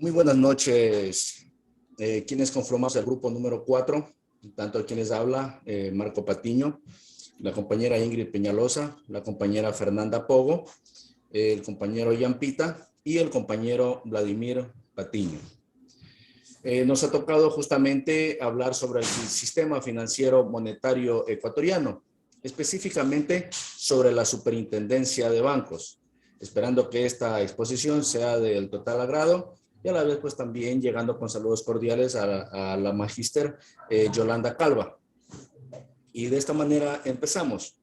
Muy buenas noches, quienes conformamos el grupo número 4, tanto quienes habla Marco Patiño, la compañera Ingrid Peñalosa, la compañera Fernanda Pogo, el compañero Ian Pita y el compañero Vladimir Patiño. Nos ha tocado justamente hablar sobre el sistema financiero monetario ecuatoriano, específicamente sobre la superintendencia de bancos, esperando que esta exposición sea del total agrado y a la vez pues también llegando con saludos cordiales a la magíster Yolanda Calva. Y de esta manera empezamos.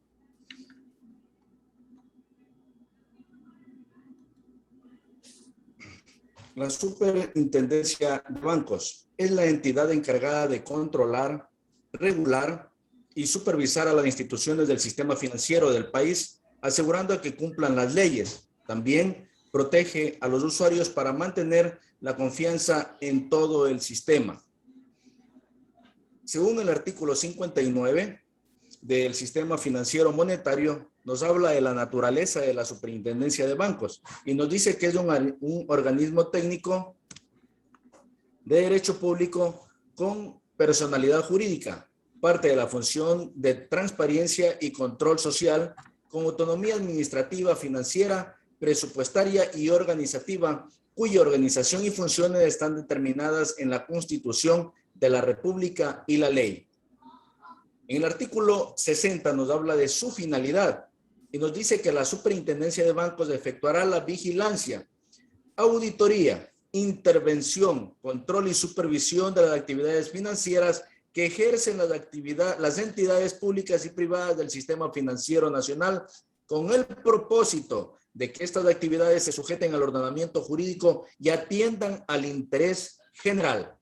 La Superintendencia de Bancos es la entidad encargada de controlar, regular y supervisar a las instituciones del sistema financiero del país, asegurando que cumplan las leyes. También protege a los usuarios para mantener la confianza en todo el sistema. Según el artículo 59 del sistema financiero monetario, nos habla de la naturaleza de la superintendencia de bancos y nos dice que es un organismo técnico de derecho público con personalidad jurídica, parte de la función de transparencia y control social, con autonomía administrativa, financiera, presupuestaria y organizativa, cuya organización y funciones están determinadas en la Constitución de la República y la ley. En el artículo 60 nos habla de su finalidad y nos dice que la Superintendencia de Bancos efectuará la vigilancia, auditoría, intervención, control y supervisión de las actividades financieras que ejercen las entidades públicas y privadas del sistema financiero nacional, con el propósito de que estas actividades se sujeten al ordenamiento jurídico y atiendan al interés general.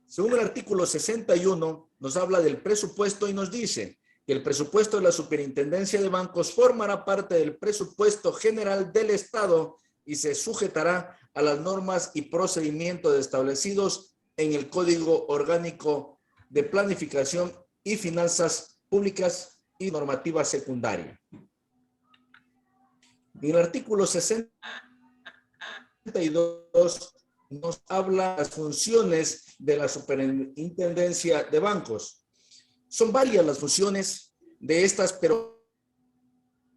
Según el artículo 61, nos habla del presupuesto y nos dice que el presupuesto de la Superintendencia de Bancos formará parte del presupuesto general del Estado y se sujetará a las normas y procedimientos establecidos en el Código Orgánico de Planificación y Finanzas Públicas y Normativa Secundaria. En el artículo 62 nos habla de las funciones de la Superintendencia de Bancos. Son varias las funciones de estas, pero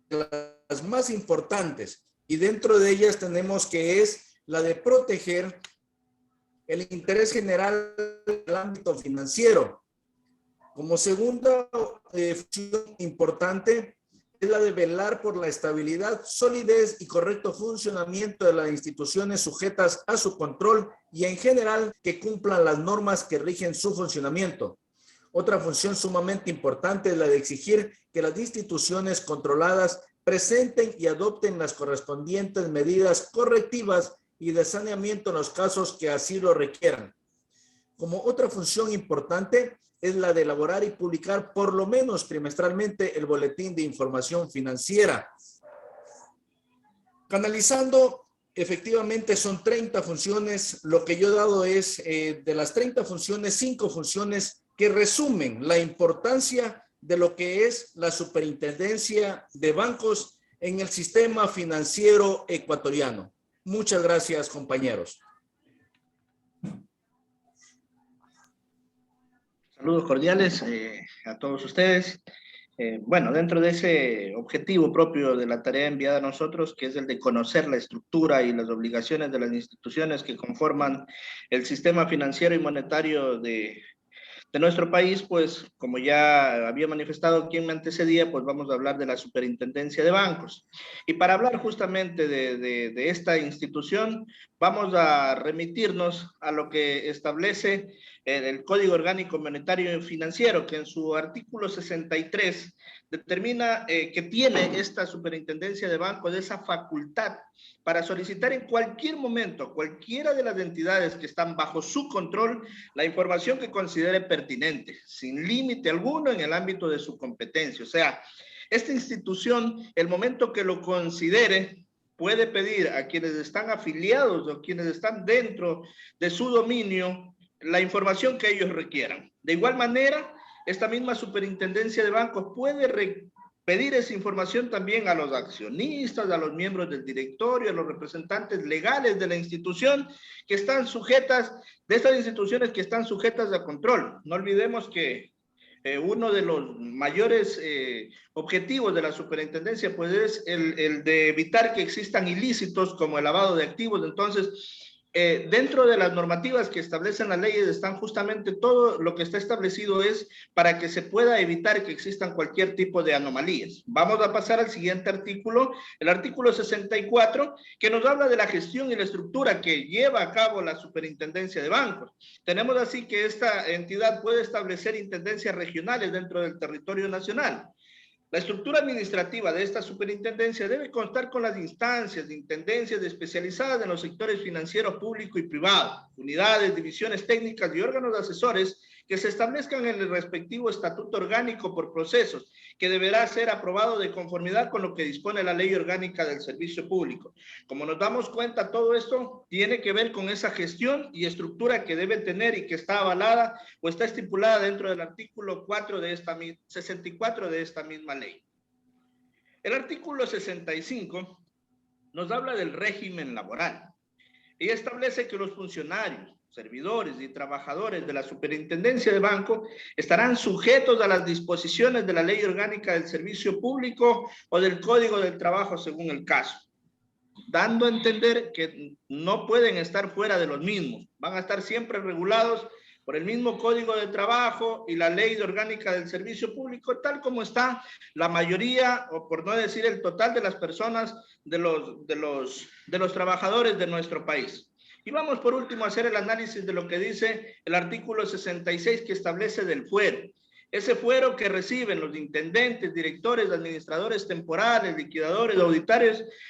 las más importantes, y dentro de ellas tenemos que es la de proteger el interés general del ámbito financiero. Como segunda función importante es la de velar por la estabilidad, solidez y correcto funcionamiento de las instituciones sujetas a su control y en general que cumplan las normas que rigen su funcionamiento. Otra función sumamente importante es la de exigir que las instituciones controladas presenten y adopten las correspondientes medidas correctivas y de saneamiento en los casos que así lo requieran. Como otra función importante es la de elaborar y publicar por lo menos trimestralmente el boletín de información financiera. Canalizando, efectivamente son 30 funciones. Lo que yo he dado es de las 30 funciones, 5 funciones que resumen la importancia de lo que es la Superintendencia de Bancos en el sistema financiero ecuatoriano. Muchas gracias, compañeros. Saludos cordiales a todos ustedes. Bueno, dentro de ese objetivo propio de la tarea enviada a nosotros, que es el de conocer la estructura y las obligaciones de las instituciones que conforman el sistema financiero y monetario de nuestro país, pues como ya había manifestado quien me antecedía, pues vamos a hablar de la Superintendencia de Bancos. Y para hablar justamente de esta institución, vamos a remitirnos a lo que establece el Código Orgánico Monetario y Financiero, que en su artículo 63 determina que tiene esta Superintendencia de Bancos esa facultad para solicitar en cualquier momento, cualquiera de las entidades que están bajo su control, la información que considere pertinente, sin límite alguno en el ámbito de su competencia. O sea, esta institución, el momento que lo considere, puede pedir a quienes están afiliados o quienes están dentro de su dominio la información que ellos requieran. De igual manera, esta misma Superintendencia de Bancos puede pedir esa información también a los accionistas, a los miembros del directorio, a los representantes legales de la institución que están sujetas, de estas instituciones que están sujetas a control. No olvidemos que uno de los mayores objetivos de la superintendencia pues es el de evitar que existan ilícitos como el lavado de activos. Entonces, dentro de las normativas que establecen las leyes están justamente todo lo que está establecido es para que se pueda evitar que existan cualquier tipo de anomalías. Vamos a pasar al siguiente artículo, el artículo 64, que nos habla de la gestión y la estructura que lleva a cabo la superintendencia de bancos. Tenemos así que esta entidad puede establecer intendencias regionales dentro del territorio nacional. La estructura administrativa de esta superintendencia debe constar con las instancias de intendencias especializadas en los sectores financiero, público y privado, unidades, divisiones técnicas y órganos asesores que se establezcan en el respectivo estatuto orgánico por procesos, que deberá ser aprobado de conformidad con lo que dispone la Ley Orgánica del Servicio Público. Como nos damos cuenta, todo esto tiene que ver con esa gestión y estructura que debe tener y que está avalada o está estipulada dentro del artículo 4 de esta, 64 de esta misma ley. El artículo 65 nos habla del régimen laboral y establece que los funcionarios, servidores y trabajadores de la superintendencia de banco estarán sujetos a las disposiciones de la Ley Orgánica del Servicio Público o del Código del Trabajo según el caso, dando a entender que no pueden estar fuera de los mismos, van a estar siempre regulados por el mismo Código de Trabajo y la Ley Orgánica del Servicio Público, tal como está la mayoría, o por no decir el total de las personas, de los trabajadores de nuestro país. Y vamos por último a hacer el análisis de lo que dice el artículo 66 que establece del fuero. Ese fuero que reciben los intendentes, directores, administradores temporales, liquidadores,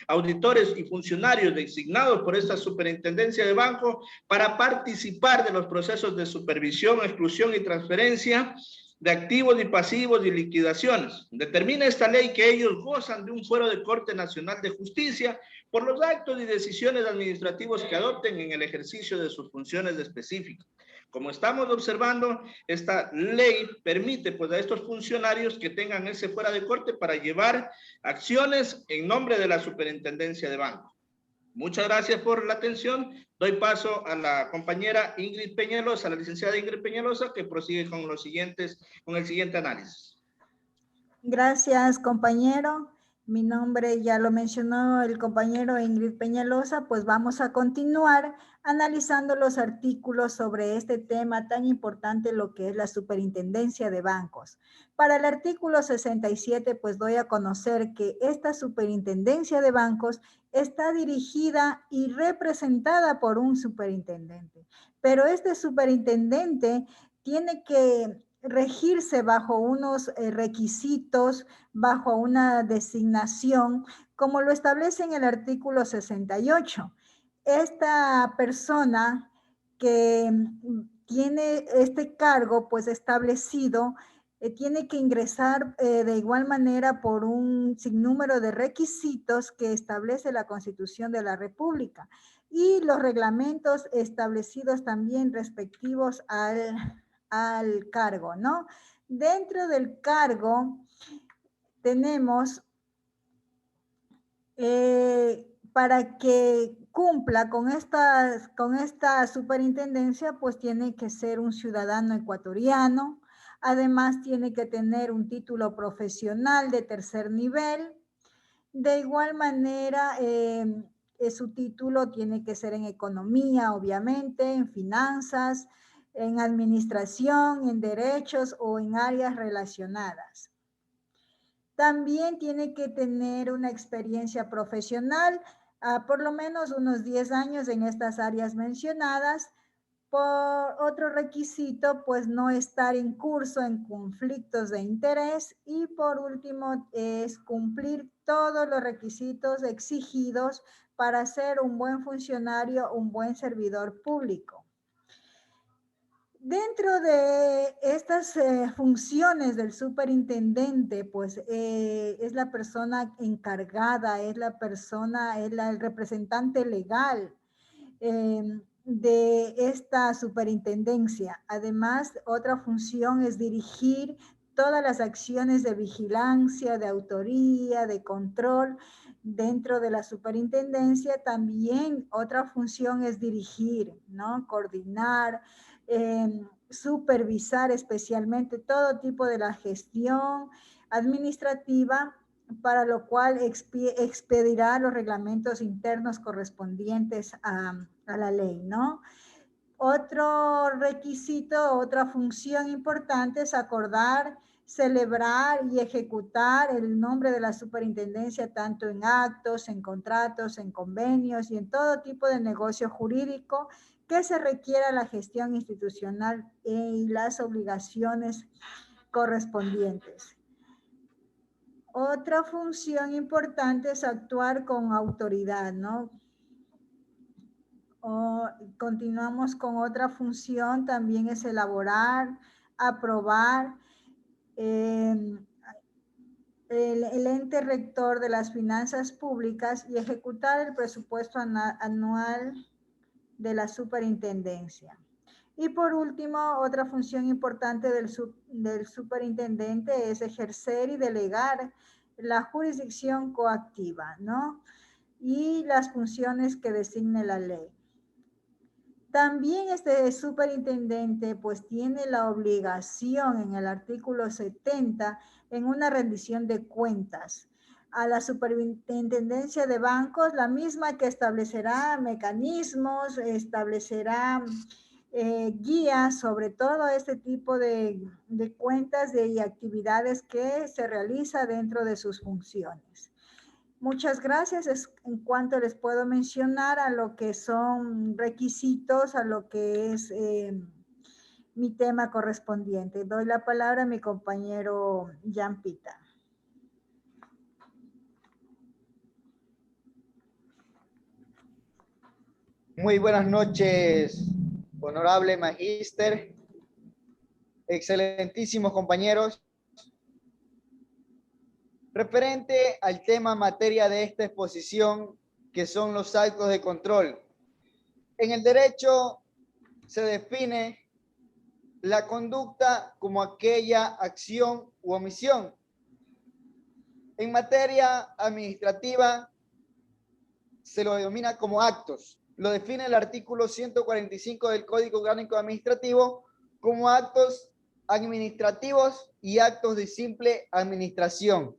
auditores y funcionarios designados por esta superintendencia de banco para participar de los procesos de supervisión, exclusión y transferencia de activos y pasivos y liquidaciones. Determina esta ley que ellos gozan de un fuero de Corte Nacional de Justicia por los actos y decisiones administrativos que adopten en el ejercicio de sus funciones específicas. Como estamos observando, esta ley permite pues, a estos funcionarios que tengan ese fuera de corte para llevar acciones en nombre de la superintendencia de banco. Muchas gracias por la atención. Doy paso a la compañera Ingrid Peñalosa, la licenciada Ingrid Peñalosa, que prosigue con el siguiente análisis. Gracias, compañero. Mi nombre ya lo mencionó el compañero Ingrid Peñalosa, pues vamos a continuar analizando los artículos sobre este tema tan importante, lo que es la superintendencia de bancos. Para el artículo 67, pues doy a conocer que esta superintendencia de bancos está dirigida y representada por un superintendente, pero este superintendente tiene que regirse bajo unos requisitos, bajo una designación, como lo establece en el artículo 68. Esta persona que tiene este cargo pues establecido tiene que ingresar de igual manera por un sinnúmero de requisitos que establece la Constitución de la República y los reglamentos establecidos también respectivos al cargo, ¿no? Dentro del cargo tenemos para que cumpla con esta superintendencia, pues tiene que ser un ciudadano ecuatoriano, además tiene que tener un título profesional de tercer nivel, de igual manera su título tiene que ser en economía, obviamente, en finanzas, en administración, en derechos o en áreas relacionadas. También tiene que tener una experiencia profesional, por lo menos unos 10 años en estas áreas mencionadas. Por otro requisito, pues no estar en curso en conflictos de interés. Y por último, es cumplir todos los requisitos exigidos para ser un buen funcionario, un buen servidor público. Dentro de estas funciones del superintendente, pues es la persona encargada, es el representante legal de esta superintendencia. Además, otra función es dirigir todas las acciones de vigilancia, de autoría, de control dentro de la superintendencia. También otra función es dirigir, ¿no? Coordinar, supervisar especialmente todo tipo de la gestión administrativa, para lo cual expedirá los reglamentos internos correspondientes a la ley, ¿no? Otro requisito, otra función importante es acordar, celebrar y ejecutar el nombre de la superintendencia tanto en actos, en contratos, en convenios y en todo tipo de negocio jurídico que se requiera la gestión institucional y las obligaciones correspondientes. Otra función importante es actuar con autoridad, ¿no? Continuamos con otra función, también es elaborar, aprobar. El ente rector de las finanzas públicas y ejecutar el presupuesto anual de la superintendencia. Y por último, otra función importante del superintendente es ejercer y delegar la jurisdicción coactiva, ¿no? Y las funciones que designe la ley. También este superintendente pues tiene la obligación en el artículo 70 en una rendición de cuentas a la superintendencia de bancos, la misma que establecerá mecanismos, establecerá guías sobre todo este tipo de cuentas y actividades que se realiza dentro de sus funciones. Muchas gracias. Es en cuanto les puedo mencionar a lo que son requisitos, a lo que es mi tema correspondiente. Doy la palabra a mi compañero Jan Pita. Muy buenas noches, honorable magíster, excelentísimos compañeros. Referente al tema materia de esta exposición, que son los actos de control. En el derecho se define la conducta como aquella acción u omisión. En materia administrativa se lo denomina como actos. Lo define el artículo 145 del Código Orgánico Administrativo como actos administrativos y actos de simple administración,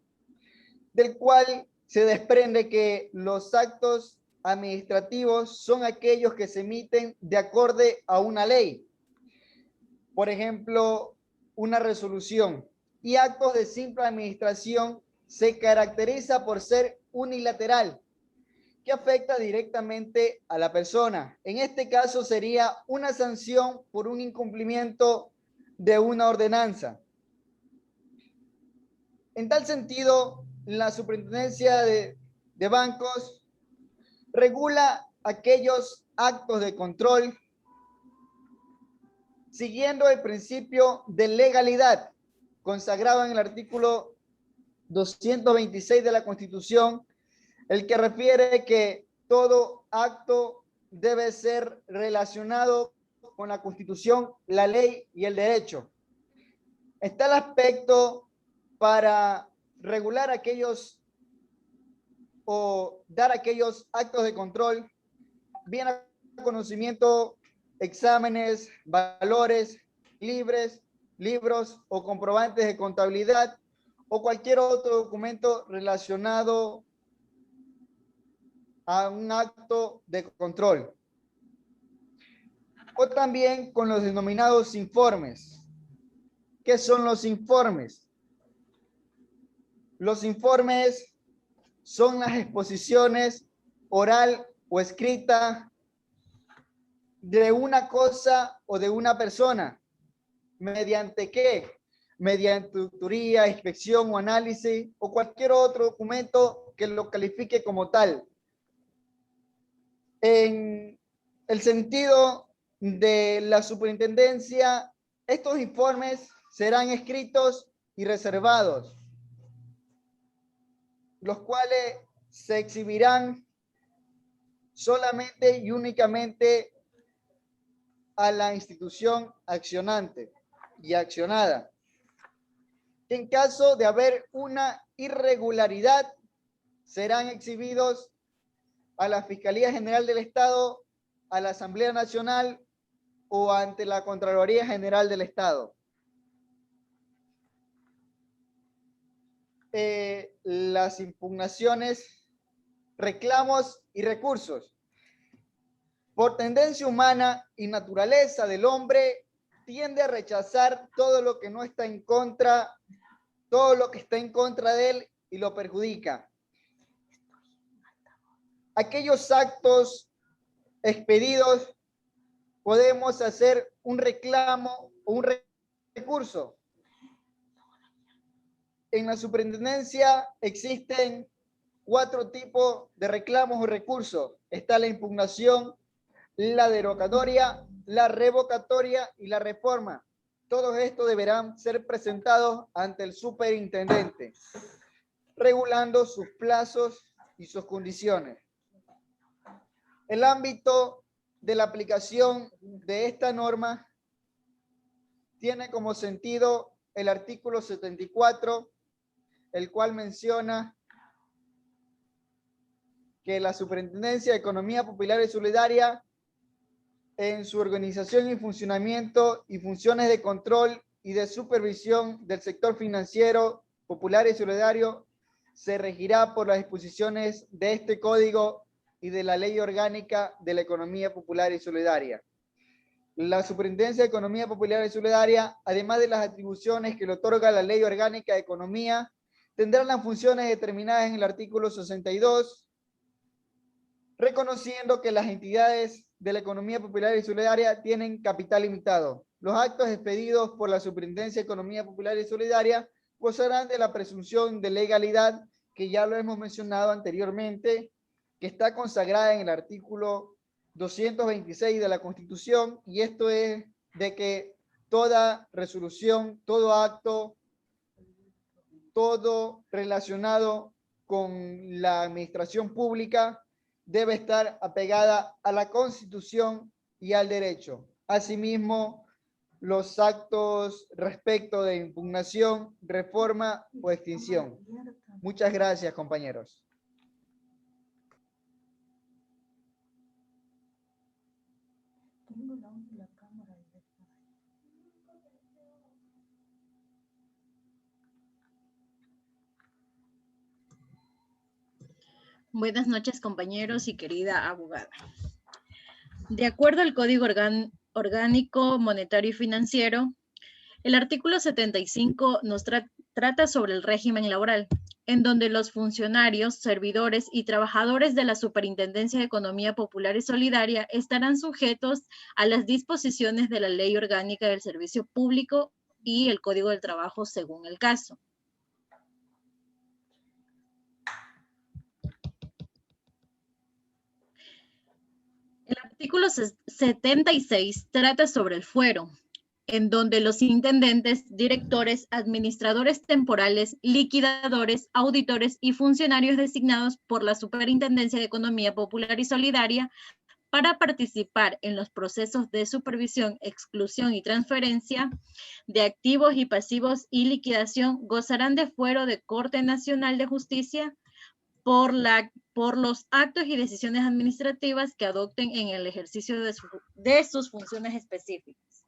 del cual se desprende que los actos administrativos son aquellos que se emiten de acorde a una ley. Por ejemplo, una resolución. Y actos de simple administración se caracteriza por ser unilateral, que afecta directamente a la persona. En este caso sería una sanción por un incumplimiento de una ordenanza. En tal sentido, la Superintendencia de Bancos regula aquellos actos de control siguiendo el principio de legalidad consagrado en el artículo 226 de la Constitución, el que refiere que todo acto debe ser relacionado con la Constitución, la ley y el derecho. Está el aspecto para regular aquellos o dar aquellos actos de control, bien a conocimiento, exámenes, valores, libros o comprobantes de contabilidad o cualquier otro documento relacionado a un acto de control. O también con los denominados informes. ¿Qué son los informes? Los informes son las exposiciones oral o escrita de una cosa o de una persona. ¿Mediante qué? Mediante auditoría, inspección o análisis o cualquier otro documento que lo califique como tal. En el sentido de la superintendencia, estos informes serán escritos y reservados, los cuales se exhibirán solamente y únicamente a la institución accionante y accionada. que en caso de haber una irregularidad serán exhibidos a la Fiscalía General del Estado, a la Asamblea Nacional o ante la Contraloría General del Estado. Las impugnaciones, reclamos y recursos. Por tendencia humana y naturaleza del hombre, tiende a rechazar todo lo que no está en contra, todo lo que está en contra de él y lo perjudica. Aquellos actos expedidos, podemos hacer un reclamo o un recurso. En la superintendencia existen 4 tipos de reclamos o recursos. Está la impugnación, la derogatoria, la revocatoria y la reforma. Todos estos deberán ser presentados ante el superintendente, regulando sus plazos y sus condiciones. El ámbito de la aplicación de esta norma tiene como sentido el artículo 74, el cual menciona que la Superintendencia de Economía Popular y Solidaria, en su organización y funcionamiento y funciones de control y de supervisión del sector financiero popular y solidario, se regirá por las disposiciones de este código y de la Ley Orgánica de la Economía Popular y Solidaria. La Superintendencia de Economía Popular y Solidaria, además de las atribuciones que le otorga la Ley Orgánica de Economía, tendrá las funciones determinadas en el artículo 62, reconociendo que las entidades de la economía popular y solidaria tienen capital limitado. Los actos expedidos por la Superintendencia de Economía Popular y Solidaria gozarán de la presunción de legalidad, que ya lo hemos mencionado anteriormente, que está consagrada en el artículo 226 de la Constitución, y esto es de que toda resolución, todo acto, todo relacionado con la administración pública debe estar apegada a la Constitución y al derecho. Asimismo, los actos respecto de impugnación, reforma o extinción. Muchas gracias, compañeros. Buenas noches, compañeros y querida abogada. De acuerdo al Código Orgánico Monetario y Financiero, el artículo 75 nos trata sobre el régimen laboral, en donde los funcionarios, servidores y trabajadores de la Superintendencia de Economía Popular y Solidaria estarán sujetos a las disposiciones de la Ley Orgánica del Servicio Público y el Código del Trabajo según el caso. El artículo 76 trata sobre el fuero, en donde los intendentes, directores, administradores temporales, liquidadores, auditores y funcionarios designados por la Superintendencia de Economía Popular y Solidaria para participar en los procesos de supervisión, exclusión y transferencia de activos y pasivos y liquidación gozarán de fuero de Corte Nacional de Justicia por los actos y decisiones administrativas que adopten en el ejercicio de sus funciones específicas.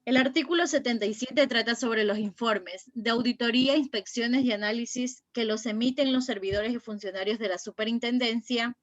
El artículo 77 trata sobre los informes de auditoría, inspecciones y análisis que los emiten los servidores y funcionarios de la superintendencia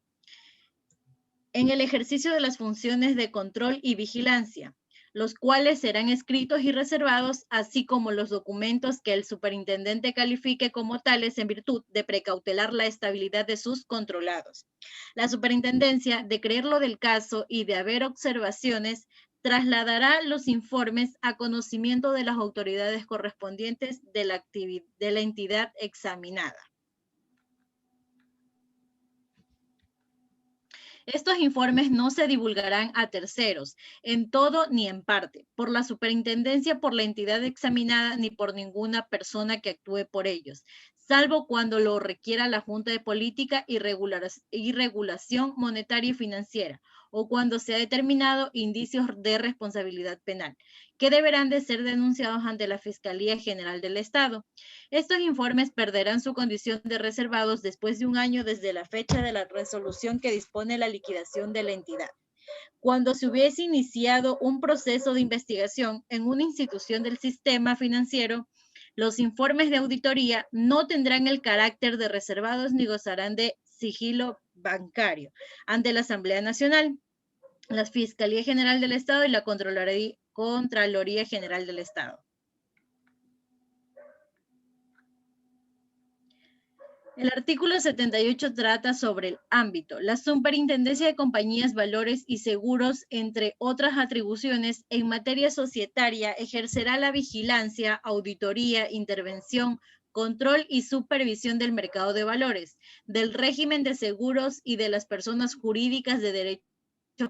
en el ejercicio de las funciones de control y vigilancia, los cuales serán escritos y reservados, así como los documentos que el superintendente califique como tales en virtud de precautelar la estabilidad de sus controlados. La superintendencia, de creerlo del caso y de haber observaciones, trasladará los informes a conocimiento de las autoridades correspondientes de la entidad examinada. Estos informes no se divulgarán a terceros, en todo ni en parte, por la superintendencia, por la entidad examinada, ni por ninguna persona que actúe por ellos, salvo cuando lo requiera la Junta de Política y Regulación Monetaria y Financiera, o cuando se ha determinado indicios de responsabilidad penal, que deberán de ser denunciados ante la Fiscalía General del Estado. Estos informes perderán su condición de reservados después de un año desde la fecha de la resolución que dispone la liquidación de la entidad. Cuando se hubiese iniciado un proceso de investigación en una institución del sistema financiero, los informes de auditoría no tendrán el carácter de reservados ni gozarán de sigilo bancario ante la Asamblea Nacional, la Fiscalía General del Estado y la Contraloría General del Estado. El artículo 78 trata sobre el ámbito. La Superintendencia de Compañías, Valores y Seguros, entre otras atribuciones en materia societaria, ejercerá la vigilancia, auditoría, intervención, control y supervisión del mercado de valores, del régimen de seguros y de las personas jurídicas de derecho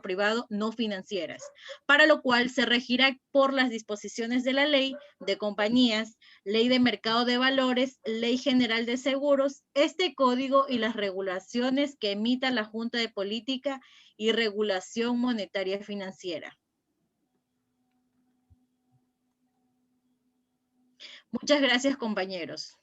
privado no financieras, para lo cual se regirá por las disposiciones de la Ley de Compañías, Ley de Mercado de Valores, Ley General de Seguros, este código y las regulaciones que emita la Junta de Política y Regulación Monetaria Financiera. Muchas gracias, compañeros.